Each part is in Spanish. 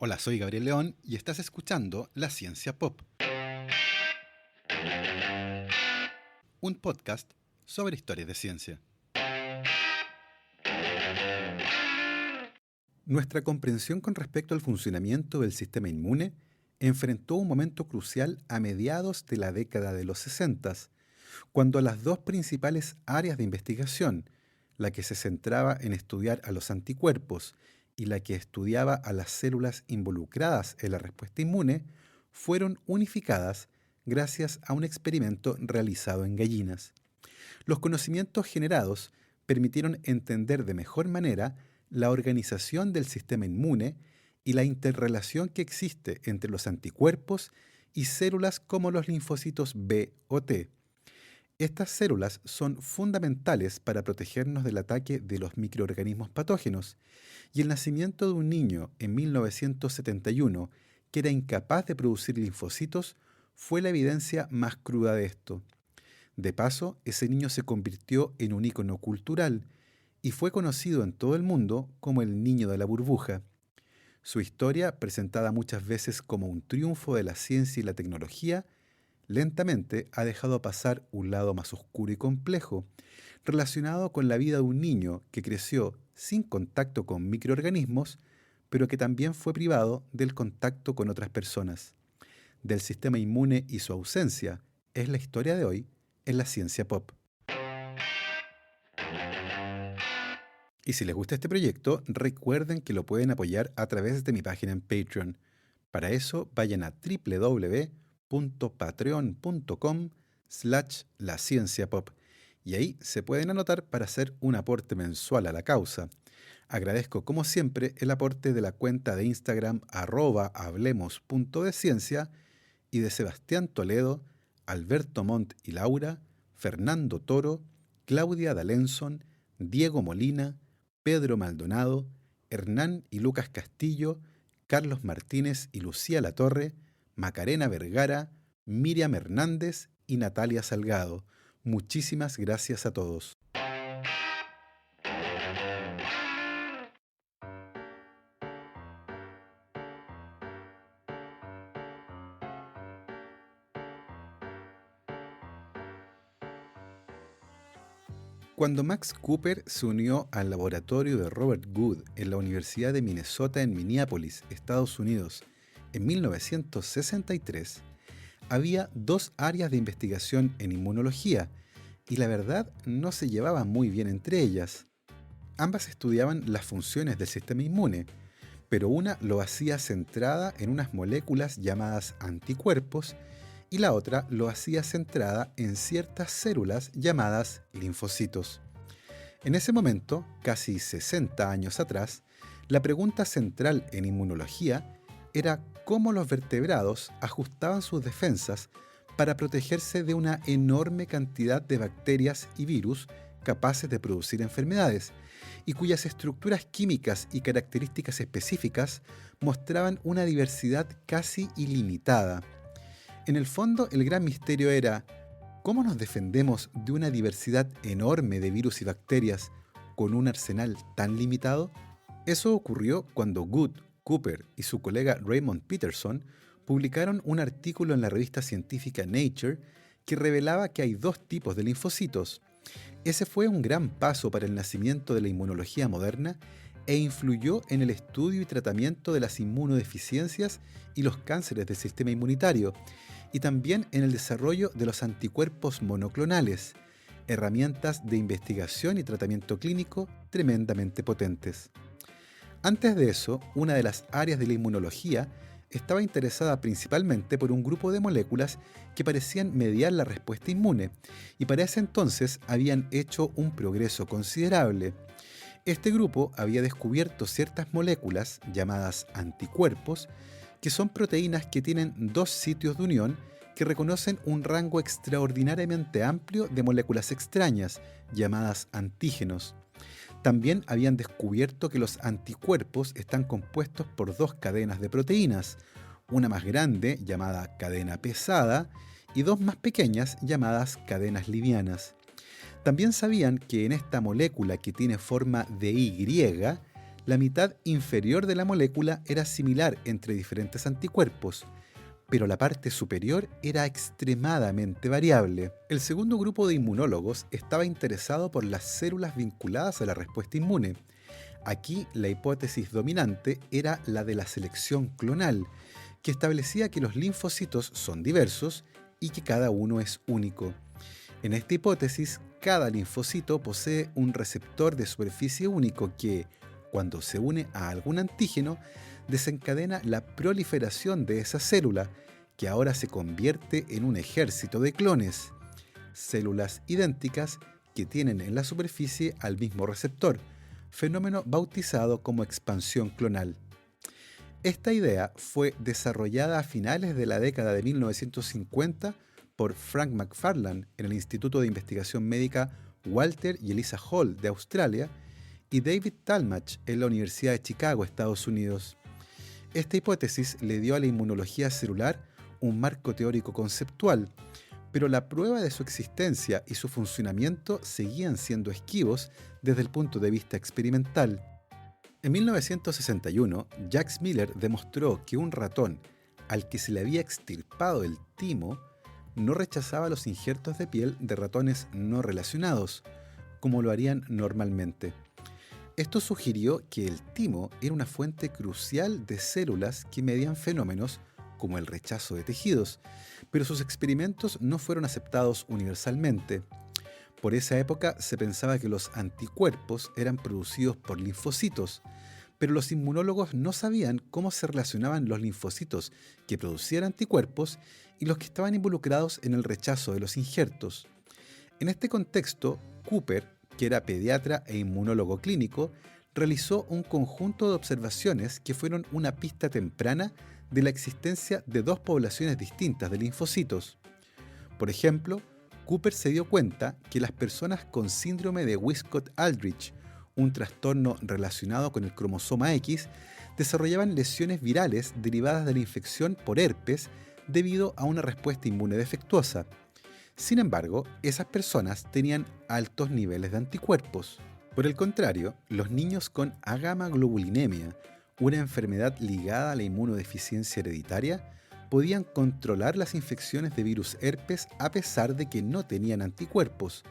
Hola, soy Gabriel León y estás escuchando La Ciencia Pop, un podcast sobre historias de ciencia. Nuestra comprensión con respecto al funcionamiento del sistema inmune enfrentó un momento crucial a mediados de la década de los 60, cuando las dos principales áreas de investigación, la que se centraba en estudiar a los anticuerpos y la que estudiaba a las células involucradas en la respuesta inmune, fueron unificadas gracias a un experimento realizado en gallinas. Los conocimientos generados permitieron entender de mejor manera la organización del sistema inmune y la interrelación que existe entre los anticuerpos y células como los linfocitos B o T. Estas células son fundamentales para protegernos del ataque de los microorganismos patógenos, y el nacimiento de un niño en 1971 que era incapaz de producir linfocitos fue la evidencia más cruda de esto. De paso, ese niño se convirtió en un ícono cultural y fue conocido en todo el mundo como el niño de la burbuja. Su historia, presentada muchas veces como un triunfo de la ciencia y la tecnología, lentamente ha dejado pasar un lado más oscuro y complejo, relacionado con la vida de un niño que creció sin contacto con microorganismos, pero que también fue privado del contacto con otras personas. Del sistema inmune y su ausencia es la historia de hoy en la ciencia pop. Y si les gusta este proyecto, recuerden que lo pueden apoyar a través de mi página en Patreon. Para eso, vayan a www.patreon.com/lacienciapop y ahí se pueden anotar para hacer un aporte mensual a la causa. Agradezco como siempre el aporte de la cuenta de Instagram @hablemos.deciencia y de Sebastián Toledo, Alberto Montt y Laura, Fernando Toro, Claudia D'Alenson, Diego Molina, Pedro Maldonado, Hernán y Lucas Castillo, Carlos Martínez y Lucía Latorre, Macarena Vergara, Miriam Hernández y Natalia Salgado. Muchísimas gracias a todos. Cuando Max Cooper se unió al laboratorio de Robert Good en la Universidad de Minnesota en Minneapolis, Estados Unidos, en 1963, había dos áreas de investigación en inmunología y la verdad no se llevaban muy bien entre ellas. Ambas estudiaban las funciones del sistema inmune, pero una lo hacía centrada en unas moléculas llamadas anticuerpos y la otra lo hacía centrada en ciertas células llamadas linfocitos. En ese momento, casi 60 años atrás, la pregunta central en inmunología era cómo los vertebrados ajustaban sus defensas para protegerse de una enorme cantidad de bacterias y virus capaces de producir enfermedades y cuyas estructuras químicas y características específicas mostraban una diversidad casi ilimitada. En el fondo, el gran misterio era ¿cómo nos defendemos de una diversidad enorme de virus y bacterias con un arsenal tan limitado? Eso ocurrió cuando Good, Cooper y su colega Raymond Peterson publicaron un artículo en la revista científica Nature que revelaba que hay dos tipos de linfocitos. Ese fue un gran paso para el nacimiento de la inmunología moderna e influyó en el estudio y tratamiento de las inmunodeficiencias y los cánceres del sistema inmunitario, y también en el desarrollo de los anticuerpos monoclonales, herramientas de investigación y tratamiento clínico tremendamente potentes. Antes de eso, una de las áreas de la inmunología estaba interesada principalmente por un grupo de moléculas que parecían mediar la respuesta inmune, y para ese entonces habían hecho un progreso considerable. Este grupo había descubierto ciertas moléculas, llamadas anticuerpos, que son proteínas que tienen dos sitios de unión que reconocen un rango extraordinariamente amplio de moléculas extrañas, llamadas antígenos. También habían descubierto que los anticuerpos están compuestos por dos cadenas de proteínas, una más grande, llamada cadena pesada, y dos más pequeñas, llamadas cadenas livianas. También sabían que en esta molécula que tiene forma de Y, La mitad inferior de la molécula era similar entre diferentes anticuerpos, pero la parte superior era extremadamente variable. El segundo grupo de inmunólogos estaba interesado por las células vinculadas a la respuesta inmune. Aquí la hipótesis dominante era la de la selección clonal, que establecía que los linfocitos son diversos y que cada uno es único. En esta hipótesis, cada linfocito posee un receptor de superficie único que, cuando se une a algún antígeno, desencadena la proliferación de esa célula, que ahora se convierte en un ejército de clones, células idénticas que tienen en la superficie al mismo receptor, fenómeno bautizado como expansión clonal. Esta idea fue desarrollada a finales de la década de 1950 por Frank McFarlane en el Instituto de Investigación Médica Walter y Eliza Hall de Australia y David Talmage en la Universidad de Chicago, Estados Unidos. Esta hipótesis le dio a la inmunología celular un marco teórico conceptual, pero la prueba de su existencia y su funcionamiento seguían siendo esquivos desde el punto de vista experimental. En 1961, Jacques Miller demostró que un ratón al que se le había extirpado el timo no rechazaba los injertos de piel de ratones no relacionados, como lo harían normalmente. Esto sugirió que el timo era una fuente crucial de células que medían fenómenos como el rechazo de tejidos, pero sus experimentos no fueron aceptados universalmente. Por esa época se pensaba que los anticuerpos eran producidos por linfocitos, pero los inmunólogos no sabían cómo se relacionaban los linfocitos que producían anticuerpos y los que estaban involucrados en el rechazo de los injertos. En este contexto, Cooper, que era pediatra e inmunólogo clínico, realizó un conjunto de observaciones que fueron una pista temprana de la existencia de dos poblaciones distintas de linfocitos. Por ejemplo, Cooper se dio cuenta que las personas con síndrome de Wiskott-Aldrich, un trastorno relacionado con el cromosoma X, desarrollaban lesiones virales derivadas de la infección por herpes debido a una respuesta inmune defectuosa. Sin embargo, esas personas tenían altos niveles de anticuerpos. Por el contrario, los niños con agamaglobulinemia, una enfermedad ligada a la inmunodeficiencia hereditaria, podían controlar las infecciones de virus herpes a pesar de que no tenían anticuerpos.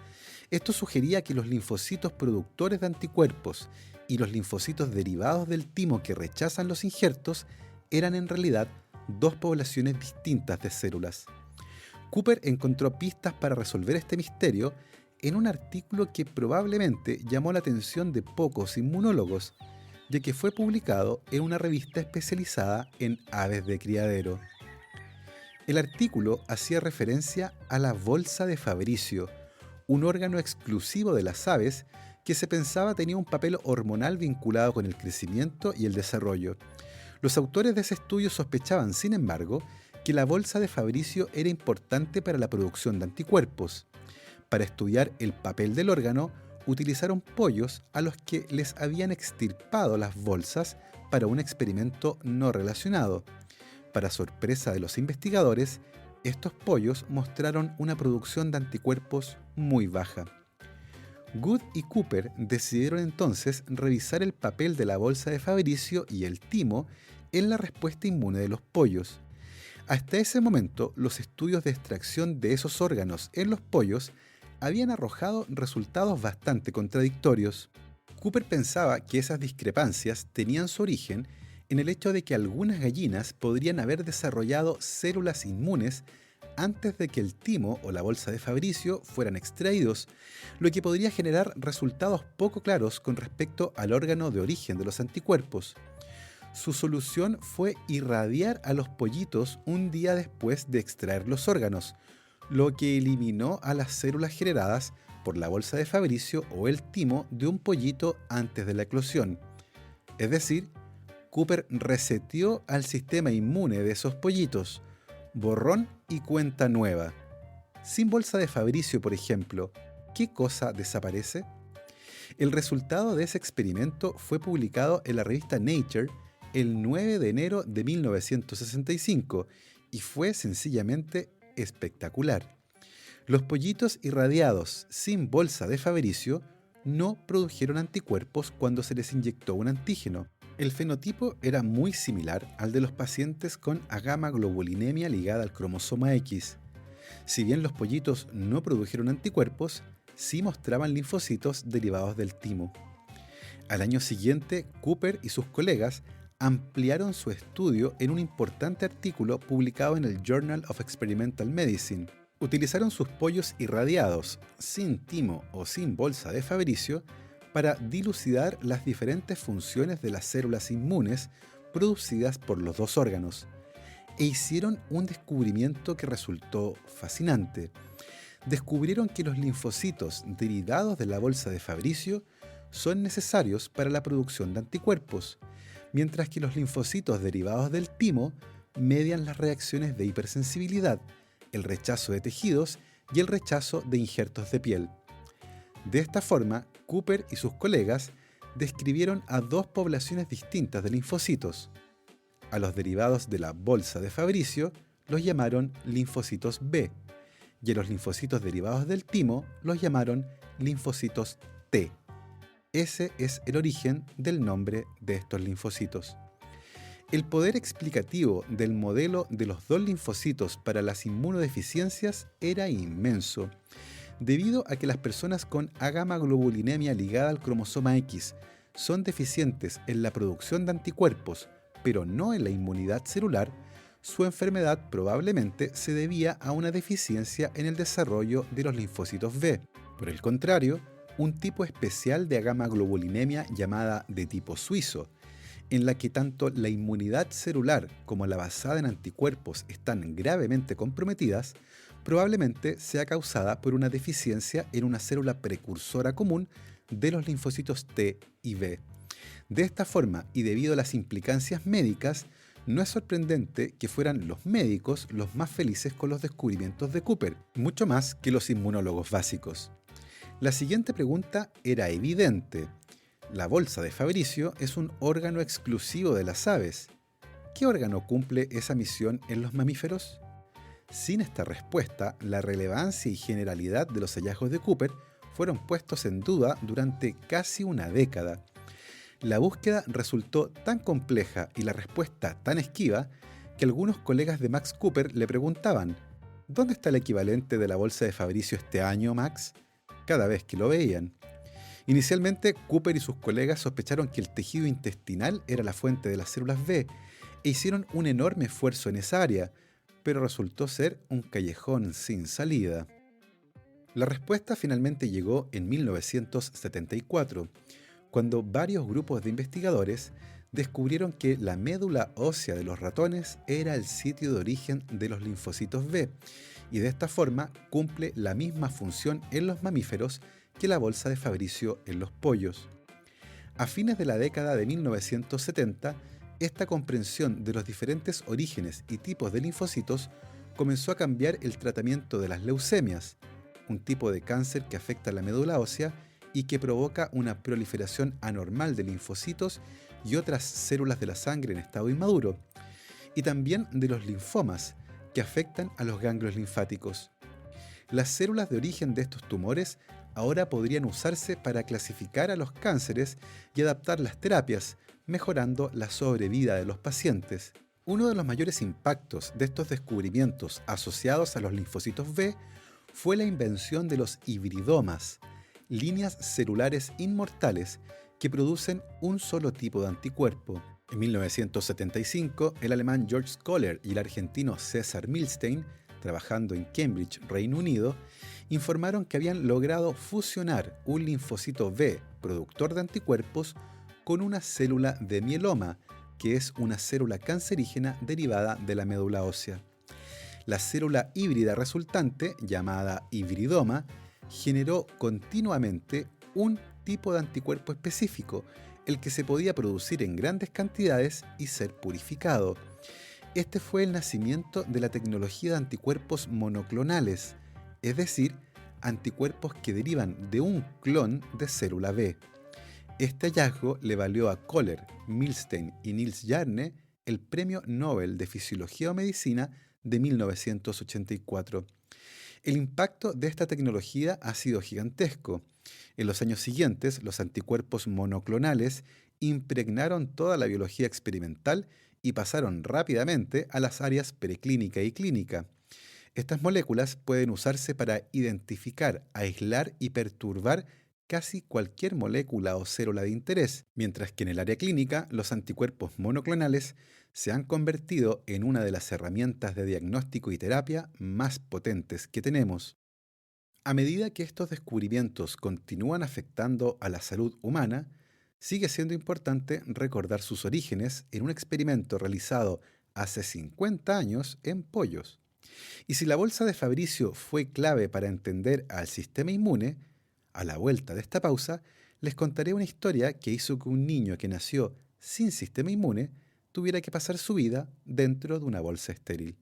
Esto sugería que los linfocitos productores de anticuerpos y los linfocitos derivados del timo que rechazan los injertos eran en realidad dos poblaciones distintas de células. Cooper encontró pistas para resolver este misterio en un artículo que probablemente llamó la atención de pocos inmunólogos, ya que fue publicado en una revista especializada en aves de criadero. El artículo hacía referencia a la bolsa de Fabricio, un órgano exclusivo de las aves que se pensaba tenía un papel hormonal vinculado con el crecimiento y el desarrollo. Los autores de ese estudio sospechaban, sin embargo, que la bolsa de Fabricio era importante para la producción de anticuerpos. Para estudiar el papel del órgano, utilizaron pollos a los que les habían extirpado las bolsas para un experimento no relacionado. Para sorpresa de los investigadores, estos pollos mostraron una producción de anticuerpos muy baja. Good y Cooper decidieron entonces revisar el papel de la bolsa de Fabricio y el timo en la respuesta inmune de los pollos. Hasta ese momento, los estudios de extracción de esos órganos en los pollos habían arrojado resultados bastante contradictorios. Cooper pensaba que esas discrepancias tenían su origen en el hecho de que algunas gallinas podrían haber desarrollado células inmunes antes de que el timo o la bolsa de Fabricio fueran extraídos, lo que podría generar resultados poco claros con respecto al órgano de origen de los anticuerpos. Su solución fue irradiar a los pollitos un día después de extraer los órganos, lo que eliminó a las células generadas por la bolsa de Fabricio o el timo de un pollito antes de la eclosión. Es decir, Cooper reseteó al sistema inmune de esos pollitos, borrón y cuenta nueva. Sin bolsa de Fabricio, por ejemplo, ¿qué cosa desaparece? El resultado de ese experimento fue publicado en la revista Nature el 9 de enero de 1965 y fue sencillamente espectacular. Los pollitos irradiados sin bolsa de Fabricio no produjeron anticuerpos cuando se les inyectó un antígeno. El fenotipo era muy similar al de los pacientes con agamaglobulinemia ligada al cromosoma X. Si bien los pollitos no produjeron anticuerpos, sí mostraban linfocitos derivados del timo. Al año siguiente, Cooper y sus colegas ampliaron su estudio en un importante artículo publicado en el Journal of Experimental Medicine. Utilizaron sus pollos irradiados, sin timo o sin bolsa de Fabricio, para dilucidar las diferentes funciones de las células inmunes producidas por los dos órganos, e hicieron un descubrimiento que resultó fascinante. Descubrieron que los linfocitos derivados de la bolsa de Fabricio son necesarios para la producción de anticuerpos, mientras que los linfocitos derivados del timo median las reacciones de hipersensibilidad, el rechazo de tejidos y el rechazo de injertos de piel. De esta forma, Cooper y sus colegas describieron a dos poblaciones distintas de linfocitos. A los derivados de la bolsa de Fabricio los llamaron linfocitos B, y a los linfocitos derivados del timo los llamaron linfocitos T. Ese es el origen del nombre de estos linfocitos. El poder explicativo del modelo de los dos linfocitos para las inmunodeficiencias era inmenso, debido a que las personas con agamaglobulinemia ligada al cromosoma X son deficientes en la producción de anticuerpos, pero no en la inmunidad celular. Su enfermedad probablemente se debía a una deficiencia en el desarrollo de los linfocitos B. Por el contrario, un tipo especial de agamaglobulinemia llamada de tipo suizo, en la que tanto la inmunidad celular como la basada en anticuerpos están gravemente comprometidas, probablemente sea causada por una deficiencia en una célula precursora común de los linfocitos T y B. De esta forma, y debido a las implicancias médicas, no es sorprendente que fueran los médicos los más felices con los descubrimientos de Cooper, mucho más que los inmunólogos básicos. La siguiente pregunta era evidente. La bolsa de Fabricio es un órgano exclusivo de las aves. ¿Qué órgano cumple esa misión en los mamíferos? Sin esta respuesta, la relevancia y generalidad de los hallazgos de Cooper fueron puestos en duda durante casi una década. La búsqueda resultó tan compleja y la respuesta tan esquiva que algunos colegas de Max Cooper le preguntaban: ¿dónde está el equivalente de la bolsa de Fabricio este año, Max? Cada vez que lo veían. Inicialmente, Cooper y sus colegas sospecharon que el tejido intestinal era la fuente de las células B e hicieron un enorme esfuerzo en esa área, pero resultó ser un callejón sin salida. La respuesta finalmente llegó en 1974, cuando varios grupos de investigadores descubrieron que la médula ósea de los ratones era el sitio de origen de los linfocitos B, y de esta forma cumple la misma función en los mamíferos que la bolsa de Fabricio en los pollos. A fines de la década de 1970, esta comprensión de los diferentes orígenes y tipos de linfocitos comenzó a cambiar el tratamiento de las leucemias, un tipo de cáncer que afecta la médula ósea y que provoca una proliferación anormal de linfocitos y otras células de la sangre en estado inmaduro, y también de los linfomas, que afectan a los ganglios linfáticos. Las células de origen de estos tumores ahora podrían usarse para clasificar a los cánceres y adaptar las terapias, mejorando la sobrevida de los pacientes. Uno de los mayores impactos de estos descubrimientos asociados a los linfocitos B fue la invención de los hibridomas, líneas celulares inmortales que producen un solo tipo de anticuerpo. En 1975, el alemán George Kohler y el argentino César Milstein, trabajando en Cambridge, Reino Unido, informaron que habían logrado fusionar un linfocito B, productor de anticuerpos, con una célula de mieloma, que es una célula cancerígena derivada de la médula ósea. La célula híbrida resultante, llamada hibridoma, generó continuamente un tipo de anticuerpo específico, el que se podía producir en grandes cantidades y ser purificado. Este fue el nacimiento de la tecnología de anticuerpos monoclonales, es decir, anticuerpos que derivan de un clon de célula B. Este hallazgo le valió a Kohler, Milstein y Niels Jerne el Premio Nobel de Fisiología o Medicina de 1984. El impacto de esta tecnología ha sido gigantesco. En los años siguientes, los anticuerpos monoclonales impregnaron toda la biología experimental y pasaron rápidamente a las áreas preclínica y clínica. Estas moléculas pueden usarse para identificar, aislar y perturbar casi cualquier molécula o célula de interés, mientras que en el área clínica los anticuerpos monoclonales se han convertido en una de las herramientas de diagnóstico y terapia más potentes que tenemos. A medida que estos descubrimientos continúan afectando a la salud humana, sigue siendo importante recordar sus orígenes en un experimento realizado hace 50 años en pollos. Y si la bolsa de Fabricio fue clave para entender al sistema inmune, a la vuelta de esta pausa les contaré una historia que hizo que un niño que nació sin sistema inmune tuviera que pasar su vida dentro de una bolsa estéril.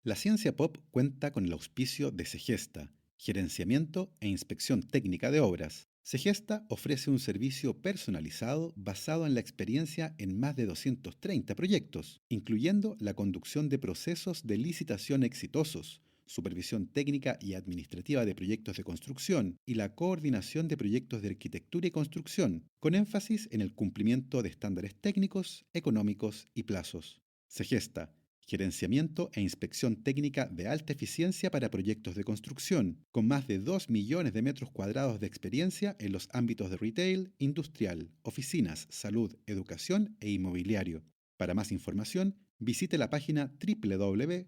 La ciencia pop cuenta con el auspicio de Segesta, Gerenciamiento e Inspección Técnica de Obras. Segesta ofrece un servicio personalizado basado en la experiencia en más de 230 proyectos, incluyendo la conducción de procesos de licitación exitosos, supervisión técnica y administrativa de proyectos de construcción y la coordinación de proyectos de arquitectura y construcción, con énfasis en el cumplimiento de estándares técnicos, económicos y plazos. Segesta, gerenciamiento e inspección técnica de alta eficiencia para proyectos de construcción, con más de 2 millones de metros cuadrados de experiencia en los ámbitos de retail, industrial, oficinas, salud, educación e inmobiliario. Para más información, visite la página www.segesta.cl.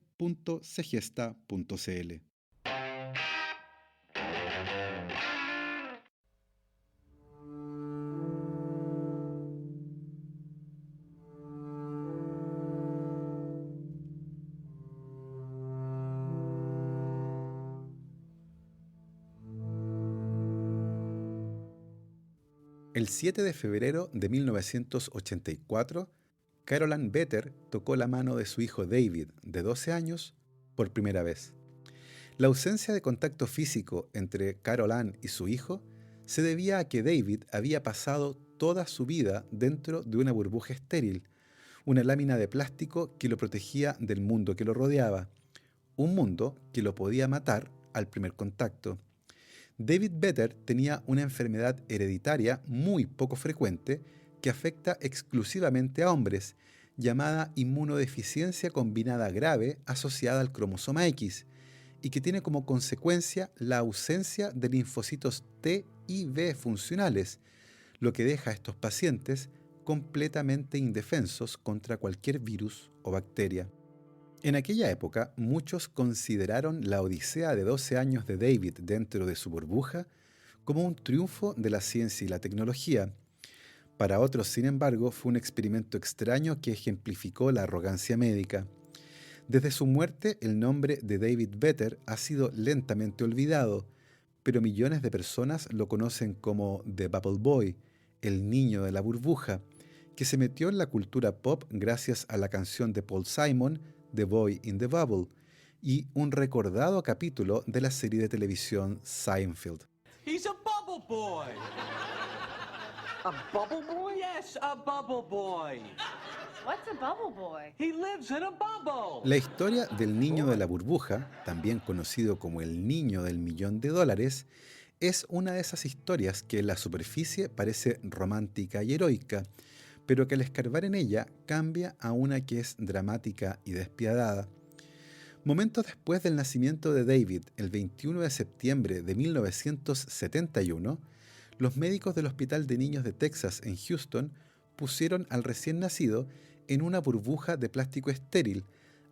El 7 de febrero de 1984, Carol Vetter tocó la mano de su hijo David, de 12 años, por primera vez. La ausencia de contacto físico entre Carol y su hijo se debía a que David había pasado toda su vida dentro de una burbuja estéril, una lámina de plástico que lo protegía del mundo que lo rodeaba, un mundo que lo podía matar al primer contacto. David Vetter tenía una enfermedad hereditaria muy poco frecuente que afecta exclusivamente a hombres, llamada inmunodeficiencia combinada grave asociada al cromosoma X, y que tiene como consecuencia la ausencia de linfocitos T y B funcionales, lo que deja a estos pacientes completamente indefensos contra cualquier virus o bacteria. En aquella época, muchos consideraron la odisea de 12 años de David dentro de su burbuja como un triunfo de la ciencia y la tecnología. Para otros, sin embargo, fue un experimento extraño que ejemplificó la arrogancia médica. Desde su muerte, el nombre de David Vetter ha sido lentamente olvidado, pero millones de personas lo conocen como The Bubble Boy, el niño de la burbuja, que se metió en la cultura pop gracias a la canción de Paul Simon, The Boy in the Bubble, y un recordado capítulo de la serie de televisión Seinfeld. He's a bubble boy. A bubble boy? Yes, a bubble boy. What's a bubble boy? He lives in a bubble. La historia del niño de la burbuja, también conocido como el niño del $1.000.000, es una de esas historias que en la superficie parece romántica y heroica, pero que al escarbar en ella cambia a una que es dramática y despiadada. Momentos después del nacimiento de David, el 21 de septiembre de 1971, los médicos del Hospital de Niños de Texas en Houston pusieron al recién nacido en una burbuja de plástico estéril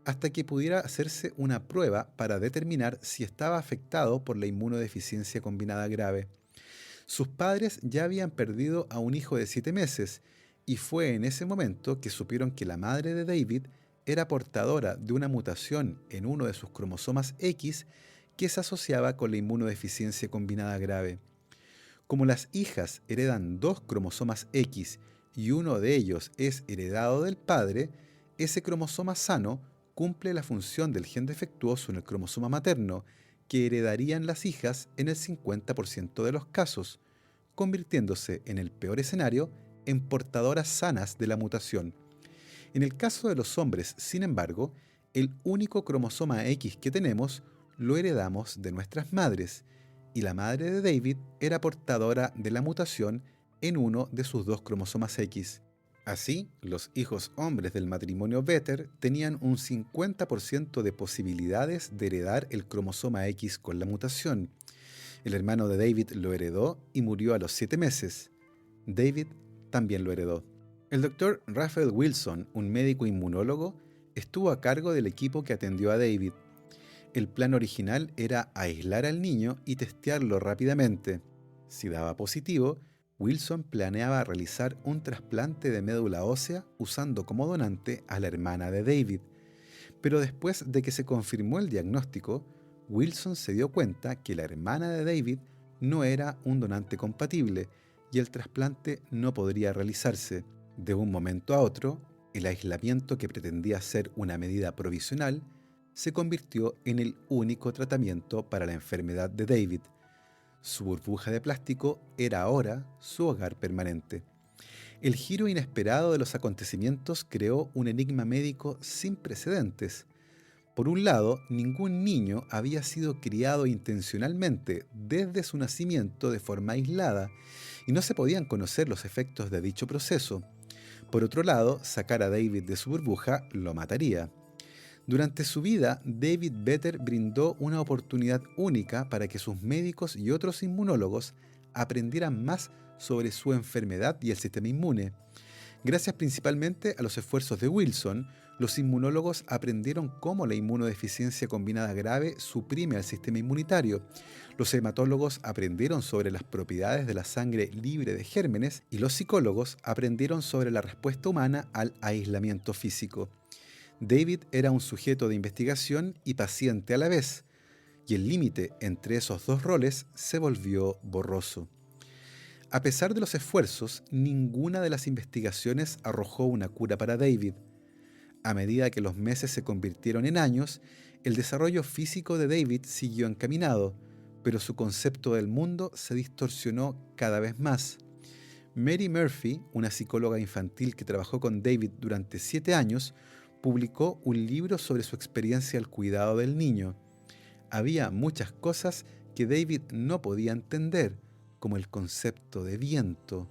hasta que pudiera hacerse una prueba para determinar si estaba afectado por la inmunodeficiencia combinada grave. Sus padres ya habían perdido a un hijo de 7 meses y fue en ese momento que supieron que la madre de David era portadora de una mutación en uno de sus cromosomas X que se asociaba con la inmunodeficiencia combinada grave. Como las hijas heredan 2 cromosomas X y uno de ellos es heredado del padre, ese cromosoma sano cumple la función del gen defectuoso en el cromosoma materno, que heredarían las hijas en el 50% de los casos, convirtiéndose en el peor escenario en portadoras sanas de la mutación. En el caso de los hombres, sin embargo, El único cromosoma X que tenemos lo heredamos de nuestras madres, y la madre de David era portadora de la mutación en uno de sus dos cromosomas X. Así, los hijos hombres del matrimonio Vetter tenían un 50% de posibilidades de heredar el cromosoma X con la mutación. El hermano de David lo heredó y murió a los 7 meses. David también lo heredó. El doctor Raphael Wilson, un médico inmunólogo, estuvo a cargo del equipo que atendió a David. El plan original era aislar al niño y testearlo rápidamente. Si daba positivo, Wilson planeaba realizar un trasplante de médula ósea usando como donante a la hermana de David. Pero después de que se confirmó el diagnóstico, Wilson se dio cuenta que la hermana de David no era un donante compatible y el trasplante no podría realizarse. De un momento a otro, el aislamiento que pretendía ser una medida provisional se convirtió en el único tratamiento para la enfermedad de David. Su burbuja de plástico era ahora su hogar permanente. El giro inesperado de los acontecimientos creó un enigma médico sin precedentes. Por un lado, ningún niño había sido criado intencionalmente desde su nacimiento de forma aislada y no se podían conocer los efectos de dicho proceso. Por otro lado, sacar a David de su burbuja lo mataría. Durante su vida, David Vetter brindó una oportunidad única para que sus médicos y otros inmunólogos aprendieran más sobre su enfermedad y el sistema inmune. Gracias principalmente a los esfuerzos de Wilson, los inmunólogos aprendieron cómo la inmunodeficiencia combinada grave suprime al sistema inmunitario. Los hematólogos aprendieron sobre las propiedades de la sangre libre de gérmenes y los psicólogos aprendieron sobre la respuesta humana al aislamiento físico. David era un sujeto de investigación y paciente a la vez, y el límite entre esos dos roles se volvió borroso. A pesar de los esfuerzos, ninguna de las investigaciones arrojó una cura para David. A medida que los meses se convirtieron en años, el desarrollo físico de David siguió encaminado, pero su concepto del mundo se distorsionó cada vez más. Mary Murphy, una psicóloga infantil que trabajó con David durante 7 años, publicó un libro sobre su experiencia al cuidado del niño. Había muchas cosas que David no podía entender, como el concepto de viento.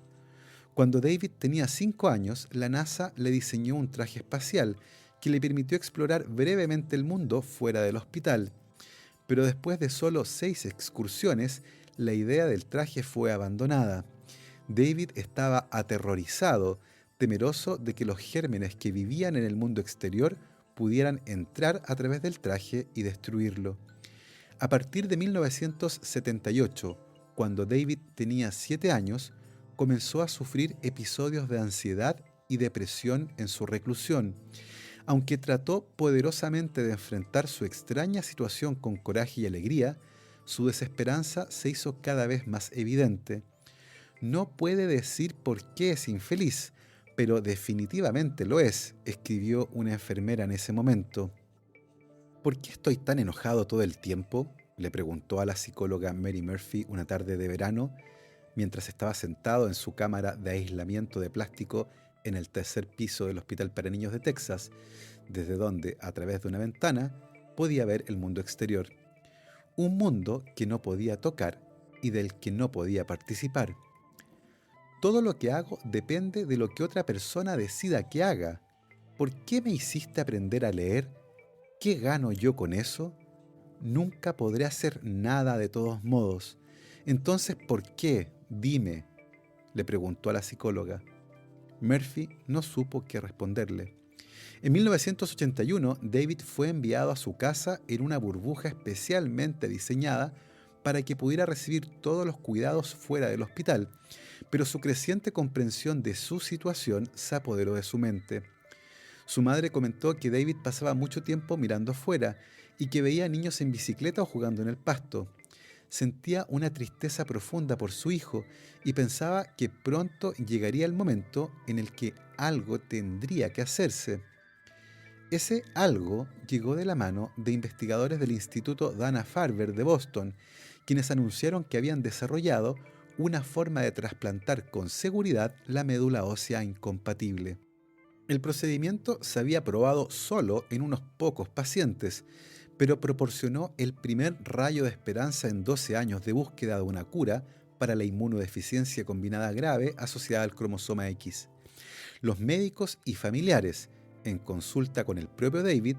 Cuando David tenía 5 años, la NASA le diseñó un traje espacial que le permitió explorar brevemente el mundo fuera del hospital. Pero después de solo 6 excursiones, la idea del traje fue abandonada. David estaba aterrorizado, temeroso de que los gérmenes que vivían en el mundo exterior pudieran entrar a través del traje y destruirlo. A partir de 1978, cuando David tenía 7 años, comenzó a sufrir episodios de ansiedad y depresión en su reclusión. Aunque trató poderosamente de enfrentar su extraña situación con coraje y alegría, su desesperanza se hizo cada vez más evidente. No puede decir por qué es infeliz, pero definitivamente lo es, escribió una enfermera en ese momento. ¿Por qué estoy tan enojado todo el tiempo?, le preguntó a la psicóloga Mary Murphy una tarde de verano, mientras estaba sentado en su cámara de aislamiento de plástico en el 3er piso del Hospital para Niños de Texas, desde donde, a través de una ventana, podía ver el mundo exterior. Un mundo que no podía tocar y del que no podía participar. Todo lo que hago depende de lo que otra persona decida que haga. ¿Por qué me hiciste aprender a leer? ¿Qué gano yo con eso? Nunca podré hacer nada de todos modos. Entonces, ¿por qué? Dime, le preguntó a la psicóloga. Murphy no supo qué responderle. En 1981, David fue enviado a su casa en una burbuja especialmente diseñada para que pudiera recibir todos los cuidados fuera del hospital, pero su creciente comprensión de su situación se apoderó de su mente. Su madre comentó que David pasaba mucho tiempo mirando afuera y que veía niños en bicicleta o jugando en el pasto. Sentía una tristeza profunda por su hijo y pensaba que pronto llegaría el momento en el que algo tendría que hacerse. Ese algo llegó de la mano de investigadores del Instituto Dana-Farber de Boston, quienes anunciaron que habían desarrollado una forma de trasplantar con seguridad la médula ósea incompatible. El procedimiento se había probado solo en unos pocos pacientes, pero proporcionó el primer rayo de esperanza en 12 años de búsqueda de una cura para la inmunodeficiencia combinada grave asociada al cromosoma X. Los médicos y familiares, en consulta con el propio David,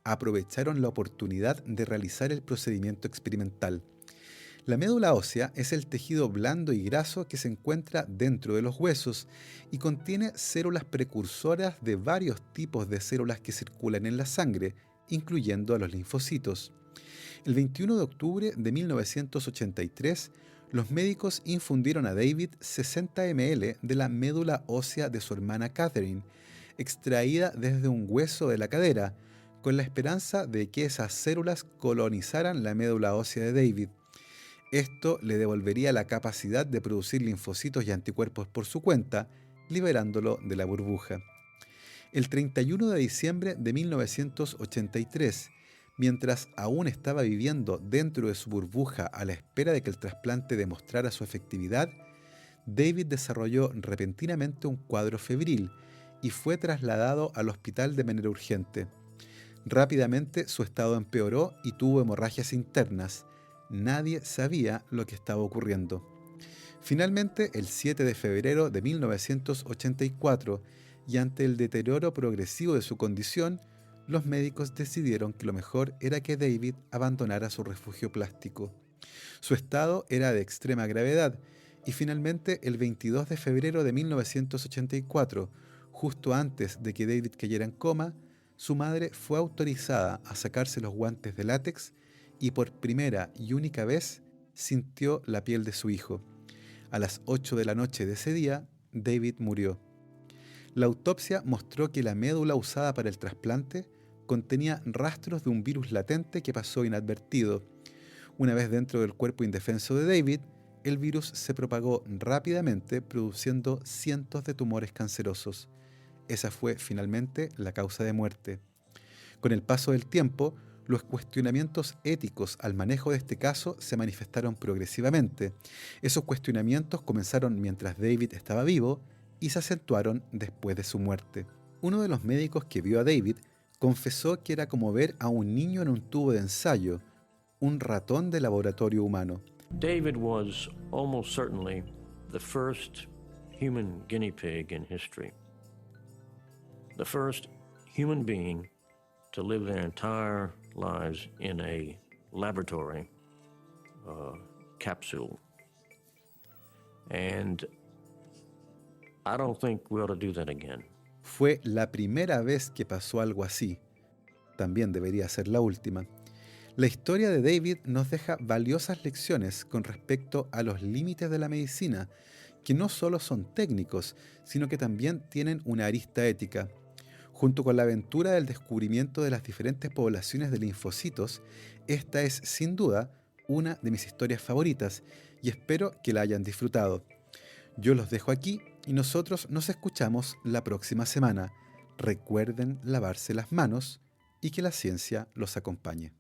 aprovecharon la oportunidad de realizar el procedimiento experimental. La médula ósea es el tejido blando y graso que se encuentra dentro de los huesos y contiene células precursoras de varios tipos de células que circulan en la sangre, incluyendo a los linfocitos. El 21 de octubre de 1983, los médicos infundieron a David 60 ml de la médula ósea de su hermana Catherine, extraída desde un hueso de la cadera, con la esperanza de que esas células colonizaran la médula ósea de David. Esto le devolvería la capacidad de producir linfocitos y anticuerpos por su cuenta, liberándolo de la burbuja. El 31 de diciembre de 1983, mientras aún estaba viviendo dentro de su burbuja a la espera de que el trasplante demostrara su efectividad, David desarrolló repentinamente un cuadro febril y fue trasladado al hospital de manera urgente. Rápidamente su estado empeoró y tuvo hemorragias internas. Nadie sabía lo que estaba ocurriendo. Finalmente, el 7 de febrero de 1984, y ante el deterioro progresivo de su condición, los médicos decidieron que lo mejor era que David abandonara su refugio plástico. Su estado era de extrema gravedad, y finalmente, el 22 de febrero de 1984, justo antes de que David cayera en coma, su madre fue autorizada a sacarse los guantes de látex y por primera y única vez sintió la piel de su hijo. A las 8 de la noche de ese día, David murió. La autopsia mostró que la médula usada para el trasplante contenía rastros de un virus latente que pasó inadvertido. Una vez dentro del cuerpo indefenso de David, el virus se propagó rápidamente, produciendo cientos de tumores cancerosos. Esa fue finalmente la causa de muerte. Con el paso del tiempo, los cuestionamientos éticos al manejo de este caso se manifestaron progresivamente. Esos cuestionamientos comenzaron mientras David estaba vivo y se acentuaron después de su muerte. Uno de los médicos que vio a David confesó que era como ver a un niño en un tubo de ensayo, un ratón de laboratorio humano. David was almost certainly the first human guinea pig in history. The first human being to live their entire lives in a laboratory capsule. And I don't think we ought to do that again. Fue la primera vez que pasó algo así. También debería ser la última. La historia de David nos deja valiosas lecciones con respecto a los límites de la medicina, que no solo son técnicos, sino que también tienen una arista ética. Junto con la aventura del descubrimiento de las diferentes poblaciones de linfocitos, esta es, sin duda, una de mis historias favoritas y espero que la hayan disfrutado. Yo los dejo aquí y nosotros nos escuchamos la próxima semana. Recuerden lavarse las manos y que la ciencia los acompañe.